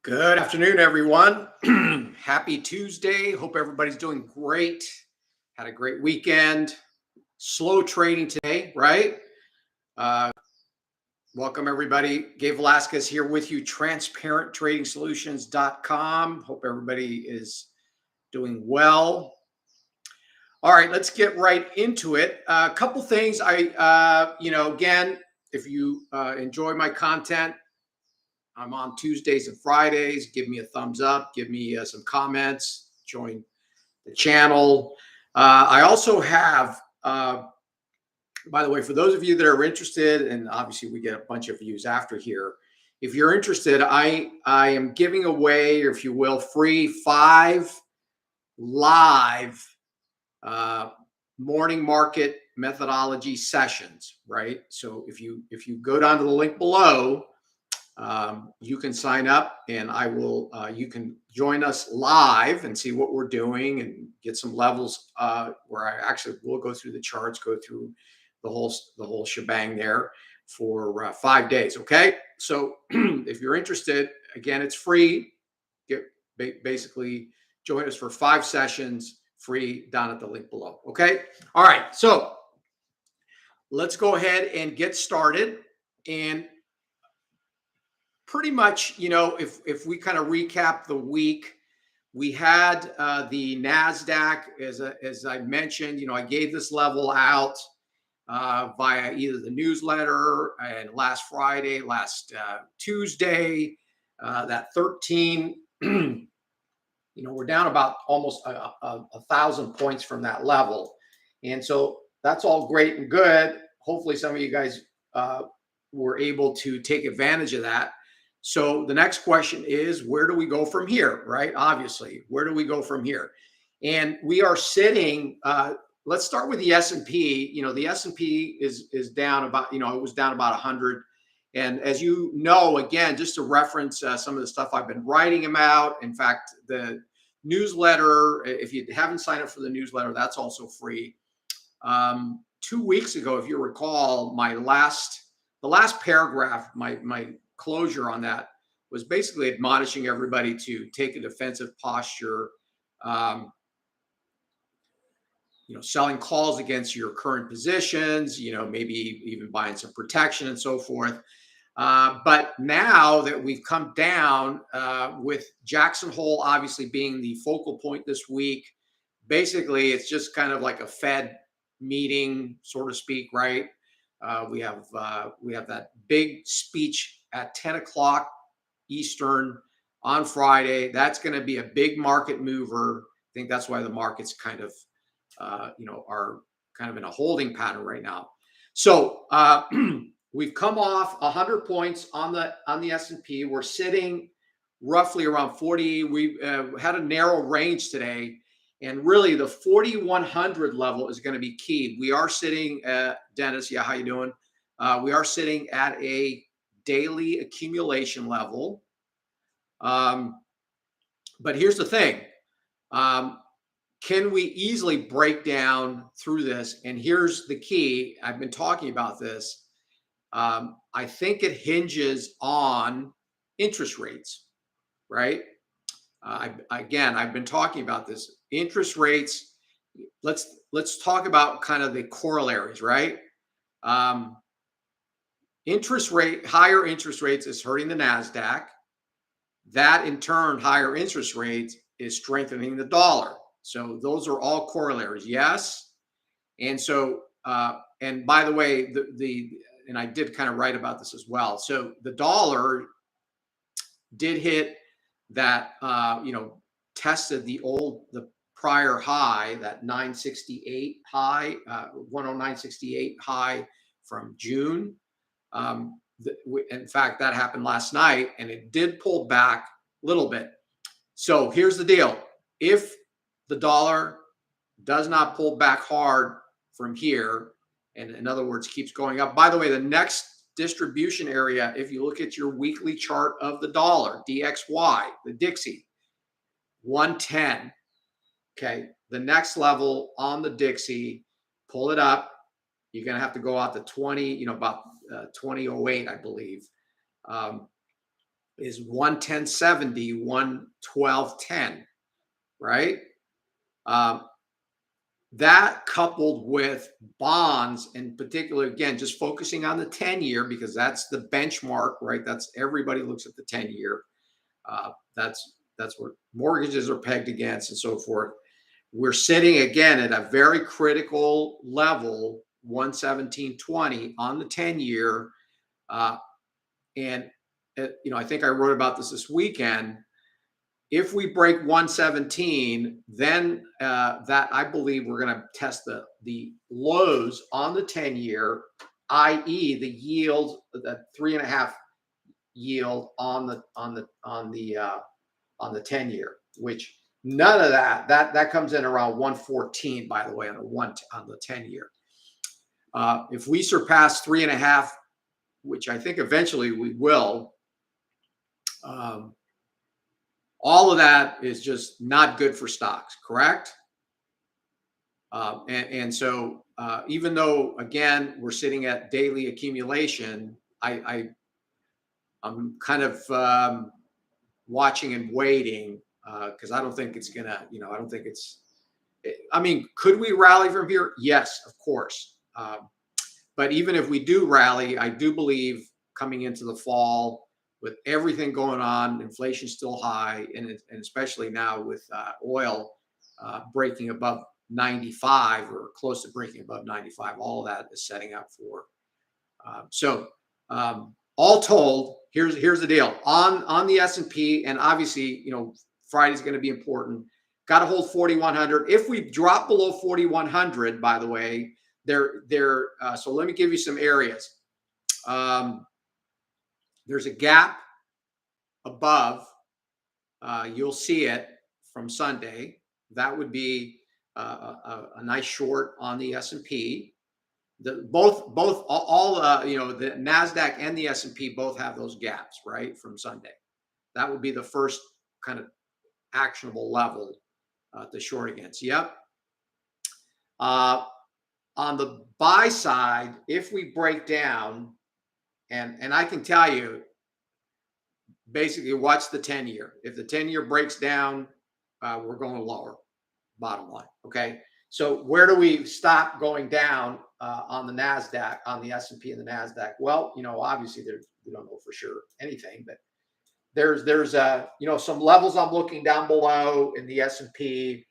Good afternoon, everyone. Happy Tuesday. Hope everybody's doing great. Had a great weekend. Slow trading today, right? Uh, Welcome, everybody. Gabe Velazquez here with you, transparenttrading-solutions.com. Hope everybody is doing well. All right, let's get right into it. A couple things. Again, if you enjoy my content, I'm on Tuesdays and Fridays. Give me a thumbs up. Give me some comments. Join the channel. I also have, by the way, for those of you that are interested, and obviously we get a bunch of views after here. If you're interested, I am giving away, or if you will, free 5 live morning market methodology sessions. Right. So if you go down to the link below, you can sign up and I will, you can join us live and see what we're doing and get some levels where I actually will go through the charts, go through the whole shebang there for 5 days. Okay. So if you're interested, again, it's free. Basically join us for 5 sessions free down at the link below. Okay. All right. So let's go ahead and get started. And pretty much, if we kind of recap the week, we had the NASDAQ, as I mentioned, I gave this level out via either the newsletter and last Friday, last Tuesday, that 13, we're down about almost 1,000 points from that level. And so that's all great and good. Hopefully some of you guys were able to take advantage of that. So the next question is, where do we go from here, right? Obviously, where do we go from here? And we are sitting, let's start with the S&P. The S&P is down about, it was down about 100. And as you know, again, just to reference some of the stuff I've been writing about, in fact, the newsletter, if you haven't signed up for the newsletter, that's also free. 2 weeks ago, if you recall, the last paragraph, my closure on that was basically admonishing everybody to take a defensive posture, selling calls against your current positions, maybe even buying some protection and so forth. But now that we've come down with Jackson Hole obviously being the focal point this week, basically it's just kind of like a Fed meeting, so to speak, right? We have that big speech at 10 o'clock Eastern on Friday. That's going to be a big market mover. I think that's why the markets kind of, are kind of in a holding pattern right now. So we've come off 100 points on the S&P. We're sitting roughly around 40. We had a narrow range today. And really, the 4,100 level is going to be key. We are sitting at, Dennis, yeah, how you doing? We are sitting at a daily accumulation level. But here's the thing. Can we easily break down through this? And here's the key. I've been talking about this. I think it hinges on interest rates, right? I've been talking about this. Interest rates. Let's talk about kind of the corollaries, right? Higher interest rates is hurting the NASDAQ. That in turn, higher interest rates is strengthening the dollar. So those are all corollaries, yes. And so, and by the way, and I did kind of write about this as well. So the dollar did hit that, tested the prior high, that 968 high, 109.68 high from June. In fact, that happened last night, and it did pull back a little bit. So here's the deal. If the dollar does not pull back hard from here, and in other words, keeps going up. By the way, the next distribution area, if you look at your weekly chart of the dollar, DXY, the Dixie, 110. Okay. The next level on the Dixie, pull it up. You're going to have to go out to 20, about 2008, I believe. is 110.70, 112.10, right? Um, that coupled with bonds, in particular, again, just focusing on the 10-year because that's the benchmark, right? That's everybody looks at the 10-year. That's what mortgages are pegged against and so forth. We're sitting again at a very critical level, 117.20 on the 10-year. And I think I wrote about this weekend. If we break 117, then that I believe we're going to test the lows on the 10-year, i.e., the yield, the 3.5 yield on the 10-year, which none of that comes in around 114, by the way, on the 10-year. If we surpass 3.5, which I think eventually we will, all of that is just not good for stocks, correct? So even though, again, we're sitting at daily accumulation, I'm kind of watching and waiting because I don't think it's gonna, I don't think I mean, could we rally from here? Yes, of course. But even if we do rally, I do believe coming into the fall with everything going on, inflation still high, and especially now with oil breaking above 95 or close to breaking above 95, all of that is setting up for. All told, here's the deal on the S&P, and obviously, Friday's going to be important. Got to hold 4,100. If we drop below 4,100, by the way, so let me give you some areas. There's a gap above. You'll see it from Sunday. That would be a nice short on the S&P. All the Nasdaq and the S&P both have those gaps, right, from Sunday. That would be the first kind of actionable level to short against. Yep. On the buy side, if we break down, and I can tell you, basically, watch the 10-year. If the 10-year breaks down, we're going lower, bottom line. Okay. So where do we stop going down on the NASDAQ, on the S&P and the NASDAQ? Well, obviously we don't know for sure anything, but there's some levels I'm looking down below in the S&P.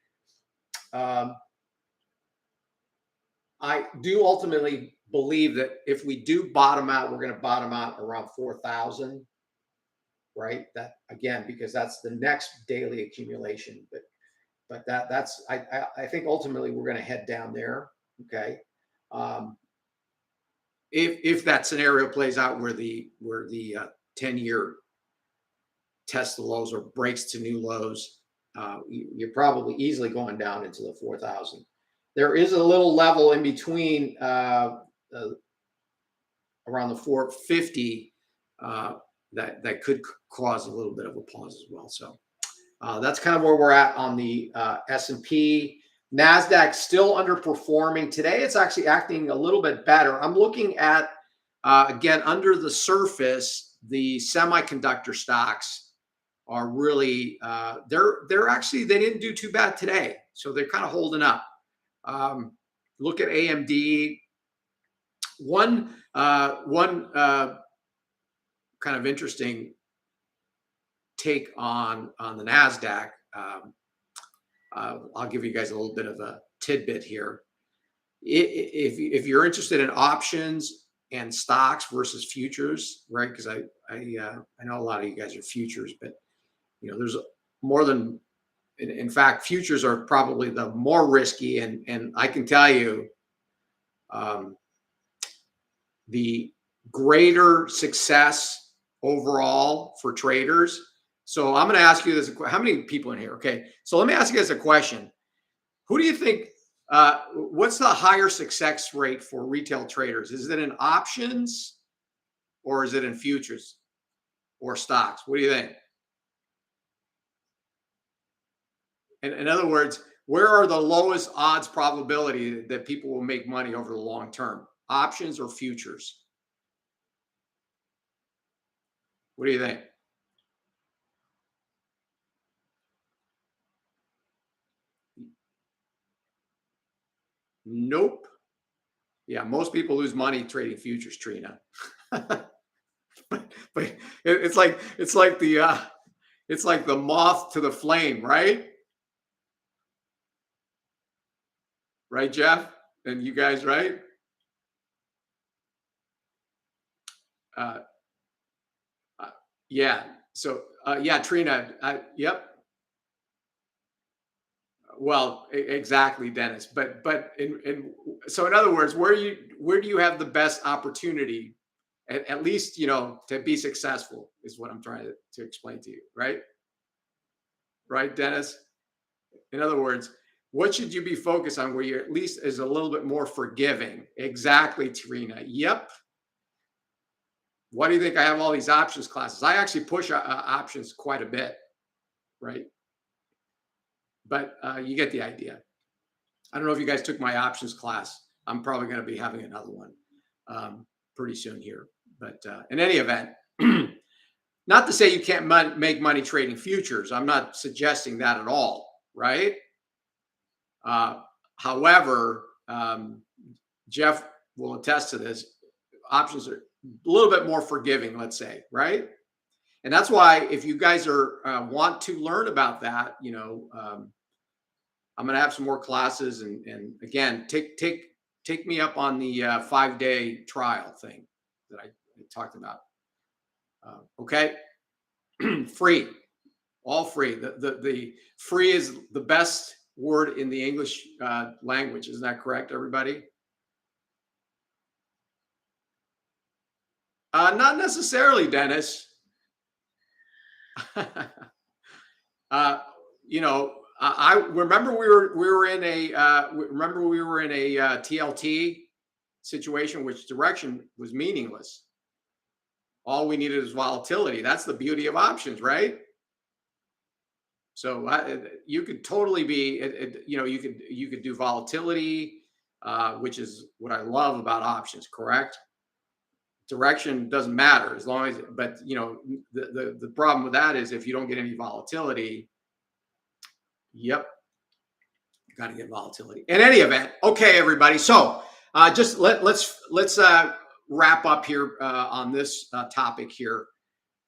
I do ultimately believe that if we do bottom out, we're going to bottom out around 4,000, right? That again, because that's the next daily accumulation. But that's I think ultimately we're going to head down there. Okay. If that scenario plays out where the 10-year tests the lows or breaks to new lows, you're probably easily going down into the 4,000. There is a little level in between around the 450 that could cause a little bit of a pause as well. So that's kind of where we're at on the S&P. NASDAQ still underperforming. Today it's actually acting a little bit better. I'm looking at, again, under the surface, the semiconductor stocks are really, they're actually, they didn't do too bad today. So they're kind of holding up. Look at AMD. One kind of interesting take on the NASDAQ. I'll give you guys a little bit of a tidbit here. If you're interested in options and stocks versus futures, right? Because I know a lot of you guys are futures, but there's more than. In fact, futures are probably the more risky, and I can tell you, the greater success overall for traders. So I'm going to ask you this: how many people in here? Okay, so let me ask you guys a question. Who do you think? What's the higher success rate for retail traders? Is it in options, or is it in futures, or stocks? What do you think? In other words, where are the lowest odds probability that people will make money over the long term? Options or futures? What do you think? Nope. Yeah, most people lose money trading futures, Trina. But it's like the moth to the flame, right? Right, Jeff? And you guys, right? Uh, uh, yeah. So yeah, Trina. Yep. Well, exactly, Dennis. But so in other words, where do you have the best opportunity, at least to be successful is what I'm trying to explain to you, right? Right, Dennis. In other words, what should you be focused on where you at least is a little bit more forgiving? Exactly, Trina. Yep. Why do you think I have all these options classes? I actually push options quite a bit, right? But you get the idea. I don't know if you guys took my options class. I'm probably going to be having another one pretty soon here. But in any event, not to say you can't make money trading futures. I'm not suggesting that at all, right? However, Jeff will attest to this. Options are a little bit more forgiving, let's say, right? And that's why if you guys are want to learn about that, I'm going to have some more classes, and again, take me up on the 5-day trial thing that I talked about. Okay, free, all free. The free is the best word in the English language. Isn't that correct, everybody? Not necessarily, Dennis. uh, I remember we were in a TLT situation, which direction was meaningless. All we needed is volatility. That's the beauty of options, right? So you could totally be, you could do volatility, which is what I love about options. Correct? Direction doesn't matter as long as, but the problem with that is if you don't get any volatility. Yep, you got to get volatility. In any event, okay, everybody. So just let's wrap up here on this topic here,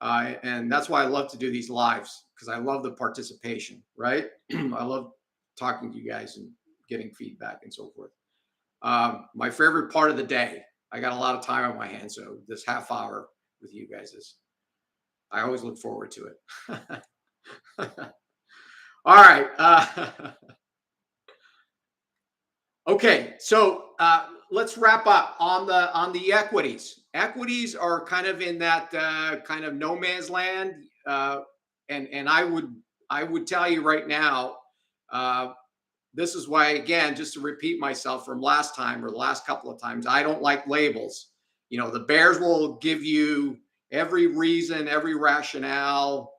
and that's why I love to do these lives because I love the participation. Right? I love talking to you guys and getting feedback and so forth. My favorite part of the day. I got a lot of time on my hands, so this half hour with you guys is. I always look forward to it. All right. Okay, so let's wrap up on the equities. Equities are kind of in that kind of no man's land, and I would tell you right now, this is why, again, just to repeat myself from last time or the last couple of times, I don't like labels. The bears will give you every reason, every rationale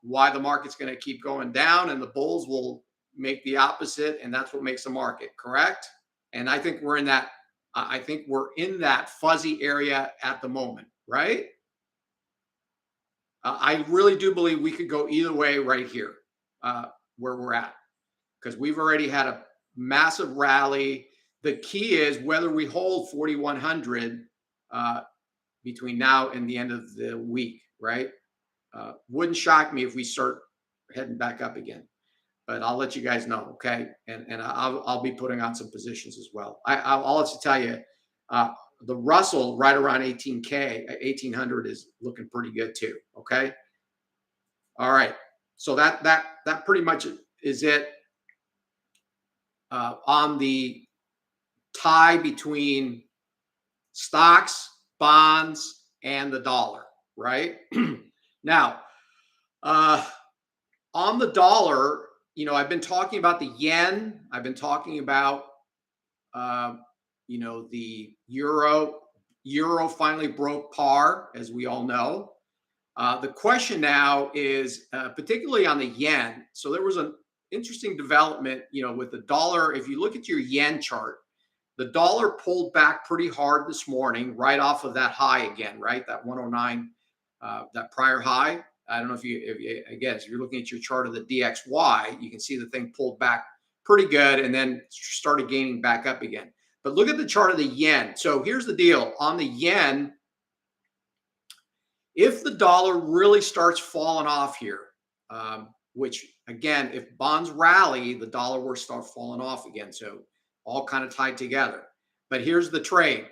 why the market's going to keep going down, and the bulls will make the opposite, and that's what makes the market, correct? And I think we're in that. I think we're in that fuzzy area at the moment, right? I really do believe we could go either way right here, where we're at, because we've already had a massive rally. The key is whether we hold 4,100 between now and the end of the week, right? Wouldn't shock me if we start heading back up again, but I'll let you guys know, okay? And I'll be putting on some positions as well. I'll also tell you, the Russell right around 1800 is looking pretty good too, okay? All right, so that pretty much is it on the tie between stocks, bonds, and the dollar, right? Now, on the dollar, I've been talking about the yen. I've been talking about, the euro. Euro finally broke par, as we all know. The question now is, particularly on the yen. So there was an interesting development, with the dollar. If you look at your yen chart, the dollar pulled back pretty hard this morning, right off of that high again, right? That 109, that prior high. I don't know if you're looking at your chart of the DXY, you can see the thing pulled back pretty good, and then started gaining back up again. But look at the chart of the yen. So here's the deal on the yen. If the dollar really starts falling off here, which again, if bonds rally, the dollar will start falling off again. So all kind of tied together. But here's the trade.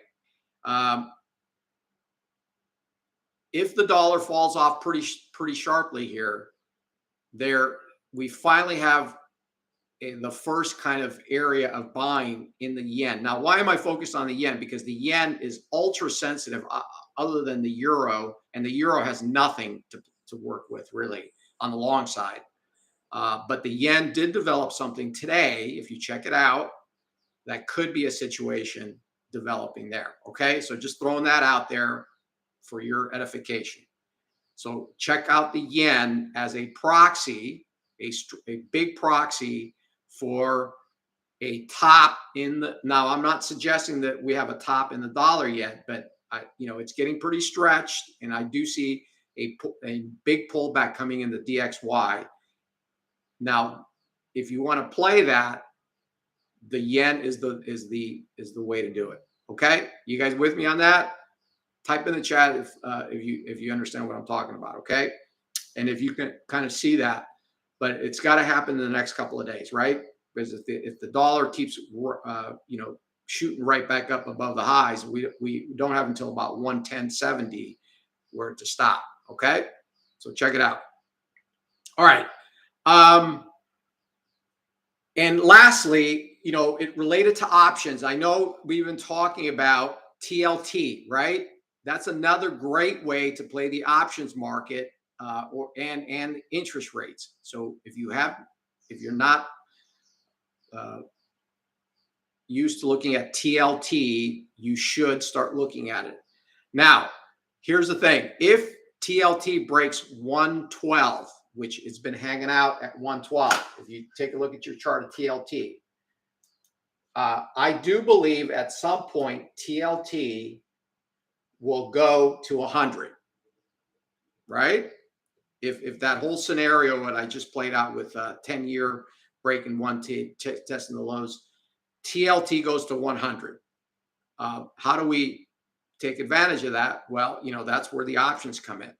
If the dollar falls off pretty sharply here, we finally have the first kind of area of buying in the yen. Now, why am I focused on the yen? Because the yen is ultra sensitive other than the euro, and the euro has nothing to work with really on the long side. But the yen did develop something today, if you check it out, that could be a situation developing there. Okay, so just throwing that out there for your edification. So check out the yen as a proxy, a big proxy for a top in the. Now, I'm not suggesting that we have a top in the dollar yet, but it's getting pretty stretched, and I do see a big pullback coming in the DXY. Now, if you want to play that, the yen is the way to do it. Okay, you guys with me on that? Type in the chat if you understand what I'm talking about. Okay, and if you can kind of see that, but it's got to happen in the next couple of days, right? Because if the dollar keeps shooting right back up above the highs, we don't have until about 110.70 where to stop. Okay, so check it out. All right. And lastly, it related to options. I know we've been talking about TLT, right? That's another great way to play the options market and interest rates. So if you're not used to looking at TLT, you should start looking at it. Now, here's the thing. If TLT breaks 112, which has been hanging out at 112, if you take a look at your chart of TLT, I do believe at some point TLT will go to 100, right? If that whole scenario that I just played out with 10-year breaking testing the lows, TLT goes to 100. How do we take advantage of that? Well, that's where the options come in,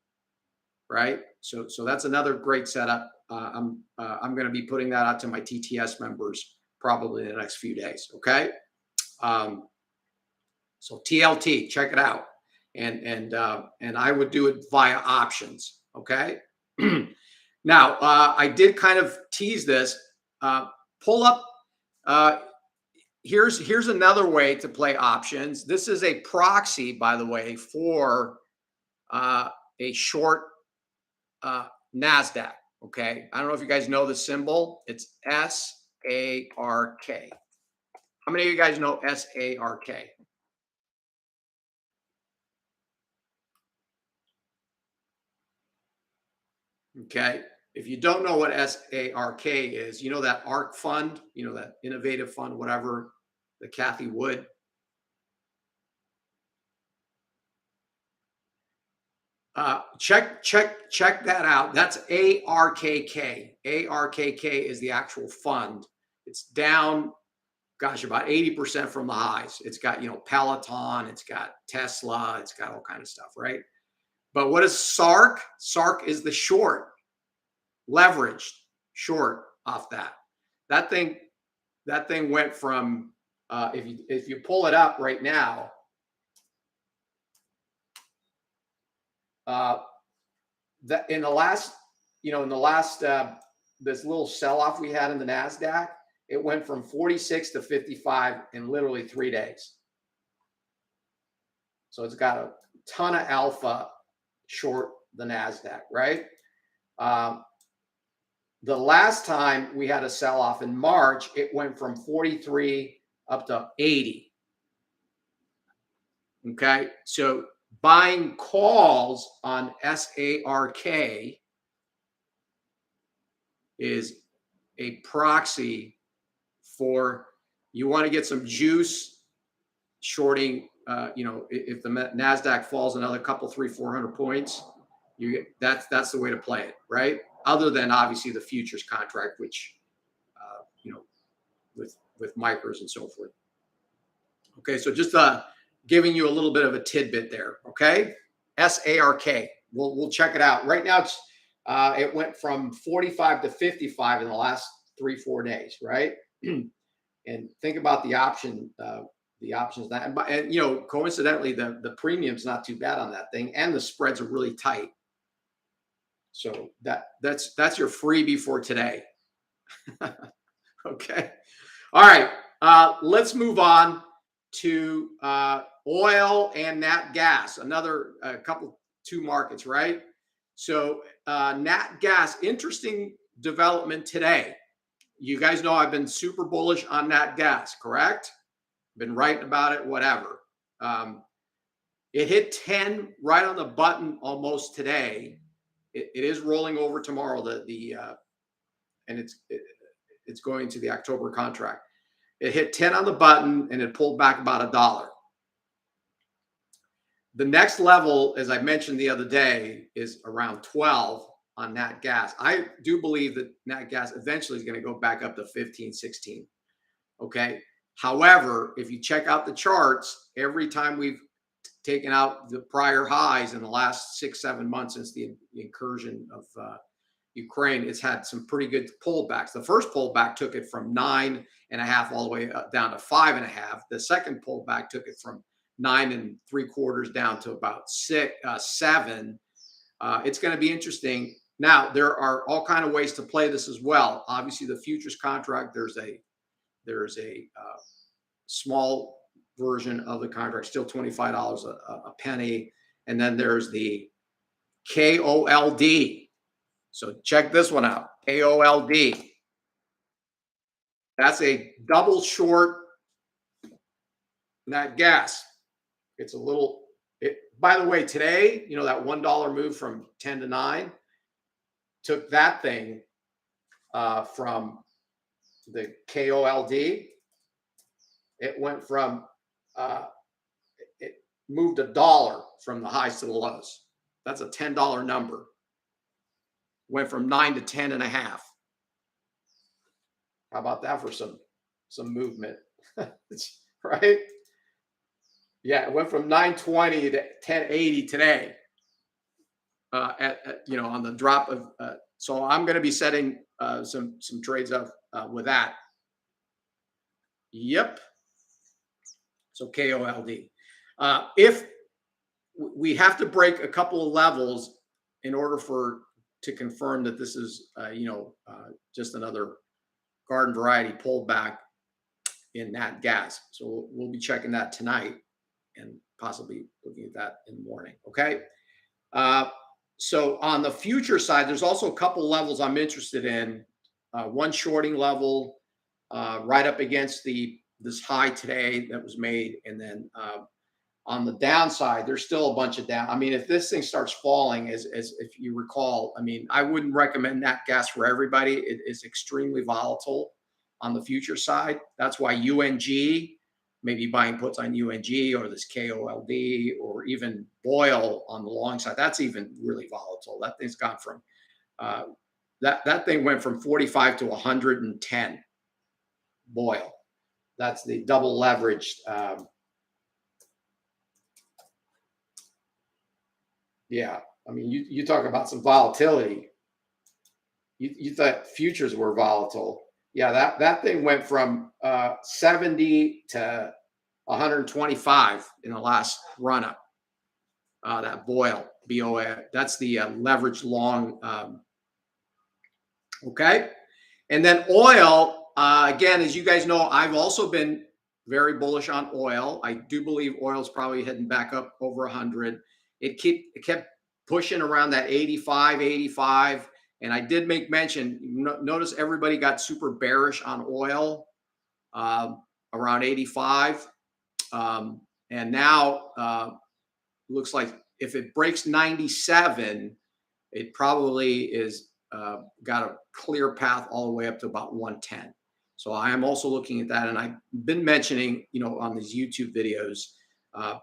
right? So that's another great setup. I'm going to be putting that out to my TTS members probably in the next few days. Okay. So TLT, check it out, and I would do it via options. Okay. Now I did kind of tease this. Pull up. Here's another way to play options. This is a proxy, by the way, for a short NASDAQ. Okay. I don't know if you guys know the symbol. It's SARK. How many of you guys know SARK? Okay. If you don't know what SARK is, that ARK fund, that innovative fund, whatever, the Kathy Wood. Check that out. That's ARKK. ARKK is the actual fund. It's down, gosh, about 80% from the highs. It's got, Peloton, it's got Tesla, it's got all kind of stuff, right? But what is SARK? SARK is the short, leveraged short off that. That thing went from if you pull it up right now, that in the last this little sell-off we had in the NASDAQ, it went from 46 to 55 in literally 3 days. So it's got a ton of alpha short the NASDAQ, right? The last time we had a sell-off in March, it went from 43 up to 80. Okay, so buying calls on SARK is a proxy for you want to get some juice shorting. If the NASDAQ falls another couple, 300-400 points, that's the way to play it, right? Other than obviously the futures contract, which with micros and so forth. Okay, so just giving you a little bit of a tidbit there. Okay, SARK. We'll check it out. Right now, it went from 45 to 55 in the last 3-4 days, right? And think about the options that, and you know, coincidentally, the premium's not too bad on that thing, and the spreads are really tight. So that's your freebie for today. Okay. All right. Let's move on to oil and nat gas. Another two markets, right? So nat gas, interesting development today. You guys know I've been super bullish on nat gas, correct? Been writing about it, whatever. It hit 10 right on the button almost today. It is rolling over tomorrow. And it's going to the October contract. It hit 10 on the button and it pulled back about $1. The next level, as I mentioned the other day, is around 12 on nat gas. I do believe that nat gas eventually is going to go back up to 15, 16. Okay. However, if you check out the charts, every time we've taken out the prior highs in the last 6-7 months since the incursion of Ukraine, it's had some pretty good pullbacks. The first pullback took it from 9.5 all the way down to 5.5. The second pullback took it from 9 3/4 down to about 7. It's going to be interesting. Now there are all kind of ways to play this as well. Obviously, the futures contract, there's a small version of the contract, still $25 a penny, and then there's the KOLD. So check this one out, KOLD. That's a double short nat gas. It's a little, by the way, today, you know, that $1 move from 10 to 9 took that thing from the KOLD. It went from, it moved $1 from the highs to the lows. That's a $10 number. Went from 9 to 10.5. How about that for some movement? Right? Yeah, it went from 920 to 1080 today. On the drop of. So I'm going to be setting some trades up with that. Yep. So KOLD. If we have to break a couple of levels in order to confirm that this is just another garden variety pullback in nat gas. So we'll be checking that tonight and possibly looking at that in the morning. Okay. So on the future side, there's also a couple levels I'm interested in. One shorting level right up against this high today that was made, and then on the downside, there's still a bunch of down. I mean, if this thing starts falling, as if you recall, I mean, I wouldn't recommend nat gas for everybody. It is extremely volatile on the future side. That's why UNG, maybe buying puts on UNG or this KOLD or even oil on the long side. That's even really volatile. That thing's gone from that thing went from 45 to 110. Oil. That's the double leveraged. Yeah, I mean, you talk about some volatility. You thought futures were volatile. Yeah, that thing went from 70 to 125 in the last run up. That BOA, that's the leveraged long. Okay, and then oil. Again, as you guys know, I've also been very bullish on oil. I do believe oil is probably heading back up over 100. It kept pushing around that 85. And I did make mention, notice everybody got super bearish on oil around 85. And now looks like if it breaks 97, it probably is got a clear path all the way up to about 110. So I am also looking at that. And I've been mentioning, on these YouTube videos,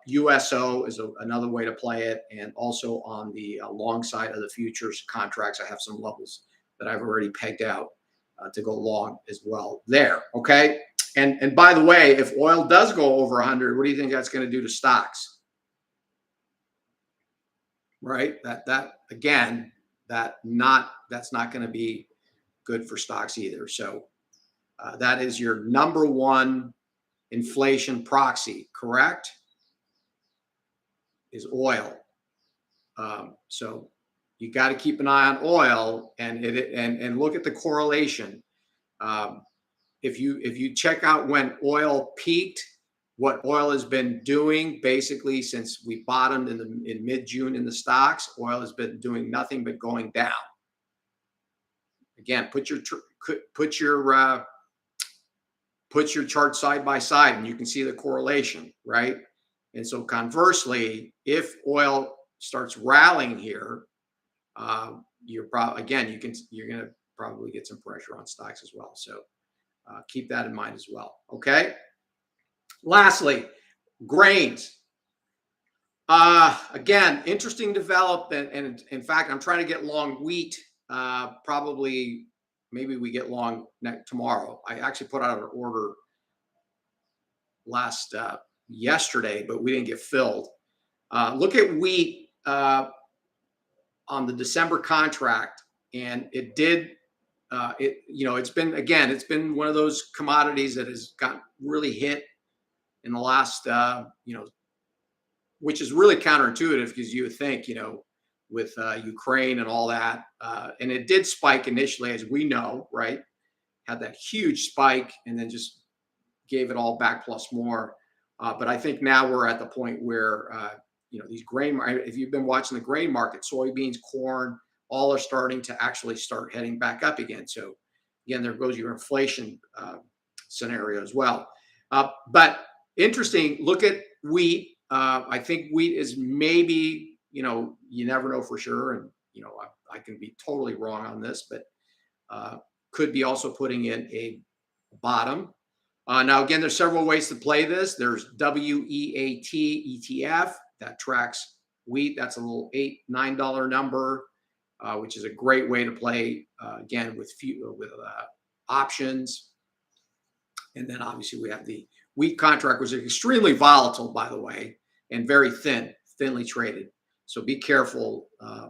USO is another way to play it. And also on the long side of the futures contracts, I have some levels that I've already pegged out. to go long as well there. Okay. And by the way, if oil does go over 100, what do you think that's going to do to stocks? Right. That again, that's not going to be good for stocks either. So that is your number one inflation proxy, correct? Is oil. So you got to keep an eye on oil and look at the correlation. If you check out when oil peaked, what oil has been doing basically since we bottomed in mid-June in the stocks, oil has been doing nothing but going down. Again, put your chart side by side, and you can see the correlation, right? And so conversely, if oil starts rallying here, you're going to probably get some pressure on stocks as well. So keep that in mind as well. Okay. Lastly, grains. Again, interesting development. And in fact, I'm trying to get long wheat. Probably, maybe we get long tomorrow. I actually put out an order yesterday, but we didn't get filled. Look at wheat on the December contract, and it did. It's been one of those commodities that has got really hit in the last, which is really counterintuitive because you would think, with Ukraine and all that, and it did spike initially, as we know, right? Had that huge spike and then just gave it all back plus more. But I think now we're at the point where, these grain, if you've been watching the grain market, soybeans, corn, all are starting to actually start heading back up again. So again, there goes your inflation scenario as well. But interesting, look at wheat. I think wheat is maybe, you never know for sure. And, I can be totally wrong on this, but could be also putting in a bottom. Now, again, there's several ways to play this. There's WEAT ETF that tracks wheat. That's a little $8-9 number, which is a great way to play, again, with options. And then obviously we have the wheat contract, which is extremely volatile, by the way, and very thinly traded. So be careful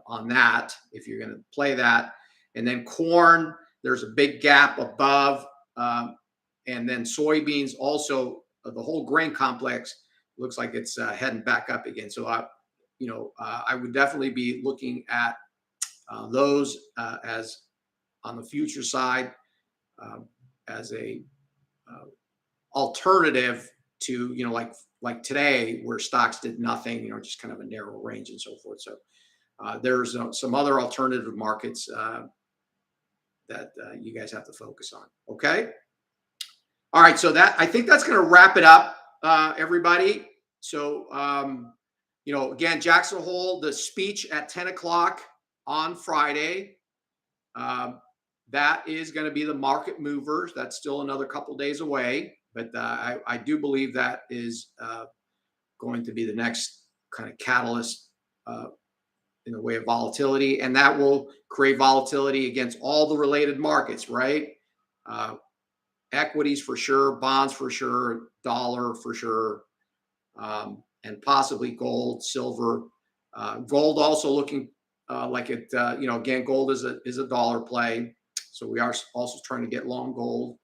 on that if you're going to play that. And then corn, there's a big gap above. And then soybeans also, the whole grain complex looks like it's heading back up again. So I would definitely be looking at those as on the future side as a alternative to like today where stocks did nothing, just kind of a narrow range and so forth. So there's some other alternative markets that you guys have to focus on. Okay. All right. So I think that's going to wrap it up, everybody. So, again, Jackson Hole, the speech at 10 o'clock on Friday. That is going to be the market movers. That's still another couple days away. But I do believe that is going to be the next kind of catalyst in the way of volatility. And that will create volatility against all the related markets, right? Equities for sure, bonds for sure, dollar for sure, and possibly gold, silver. Gold also looking like it, again, gold is a dollar play. So we are also trying to get long gold.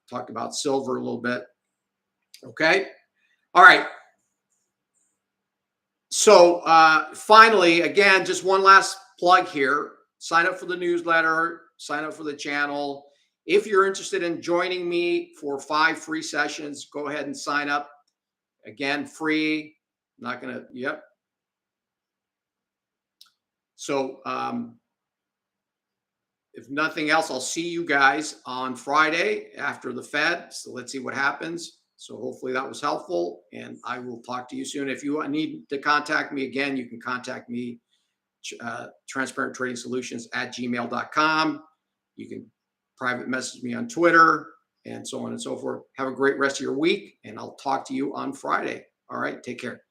Talked about silver a little bit. Okay. All right. So finally, again, just one last plug here. Sign up for the newsletter, sign up for the channel. If you're interested in joining me for 5 free sessions, go ahead and sign up. Again, free. Not going to, yep. So if nothing else, I'll see you guys on Friday after the Fed. So let's see what happens. So hopefully that was helpful, and I will talk to you soon. If you need to contact me again, you can contact me, transparenttrading.solutions@gmail.com. You can private message me on Twitter and so on and so forth. Have a great rest of your week, and I'll talk to you on Friday. All right, take care.